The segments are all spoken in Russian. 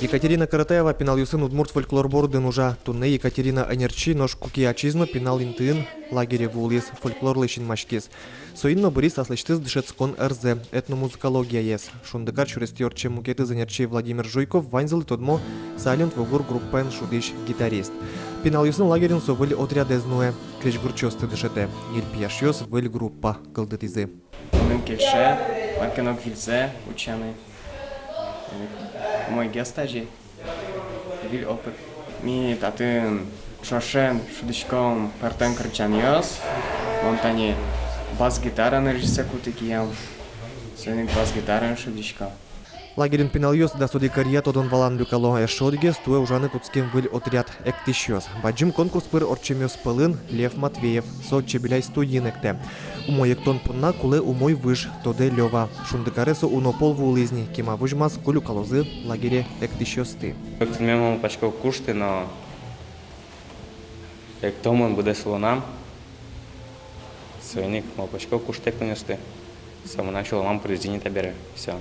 Екатерина Каратаева пинал юсын удмурт фольклор-борды нужа. Тунне Екатерина Анерчи нож куки ачизно пинал интын лагере вулис фольклор лыщин машкис. Соинно Борис аслычтыз дышецкон РЗ этномузыкология ес. Шундыкар чурестьорче мукеты занерчи Владимир Жуйков ванзел тодмо сайлент вогур группен шудыш гитарист. Пинал юсын лагерин совыли отряд эзнуэ. Креш гурчосты дышете. Ил пияшьёс выль группа кылдытизы. Кельше, маркенок вильзе, ученый. Мой гестажи. Виль опыт. Ми татын шошен шудычком партен крычаньёс. Монтане бас-гитара на режиссеку текиям. Сённик бас-гитара шудычка. Лагерин пинал юс да суди карья тодон валан люкало эшодге стуэ ужаны куцким выль отряд эктищёс. Баджим конкурс пыр орчемёс пылын Лев Матвеев. Сотче биляй студинекте. Умой ектон пунна куле умой выш тоде лёва. Шундыкаресу унопол вулызни. Кема выжмас кулю калозы лагере эктищёсты. Мемо пачков кушты, но ектомон буде солонам. Свойник мол пачков кушты конечно. Само начало мам президент табере. Все.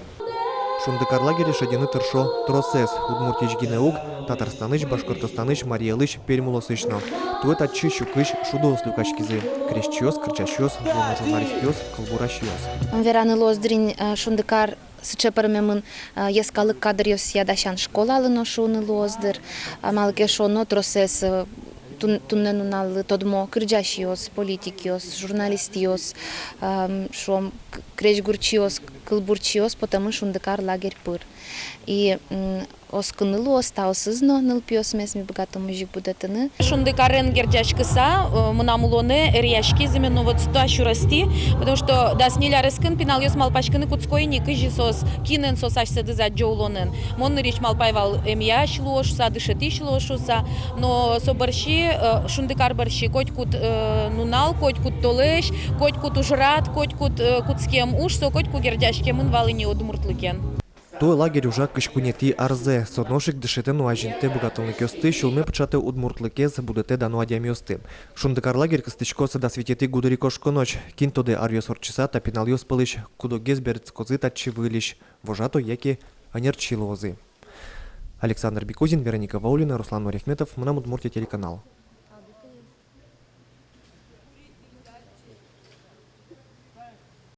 Шундыкар лагере шадины тыршо тросес. Удмуртич гинеук, Татарстаныч, Башкортостаныч, Мариялыч, Пермулосычно. Туэт атчы щукыч шудос люкачкизы. Крещёс, крычащёс, вона журналистёс, колбуращёс. Вераны лоздрин шундыкар сычепармемын ескалык кадр ёс ядащан школалы ношуны лоздыр. Малке шоно тросес тунненунал тодмо крычащёс, политикёс, журналистёс, шом кречгурчиос, кылбурчиос, потому шундыкар лагерь пыр. И оскынылы остаусызно нылпиос месми богато мужик будетыны. Шундыкарын гердяшкыса мунамулоны ряшки именно вот стащу расти, потому что да снилярыскын пинал ёс малпашкыны куцкой никыжи сос кинен сос ашсады за джоулонын. Мон рич малпайвал эмьяш лошуса, дышетиш лошуса, но соборщи шундыкар борщи котькут нунал, котькут толеш, котькут ужрат, котькут куцкем ушсо, котьку гердяшке мын валыни одмуртлыкен. Той лагерь уже кышкунети арзе. Содношик дышете нуажинте бугатылны кёсты, шулме пычаты удмуртлыкез будете да нуадямёсты. Шундыкар лагерь кыстычкосы да светети гудыри кошко ночь. Кинтоде арьёс орчиса та пинал ёс пылыш, кудогез берцкозы татчи вылиш. Вожато яки анерчилозы. Александр Бекузин, Вероника Ваулина, Руслан Марихметов, Мунам Удмуртия телеканал.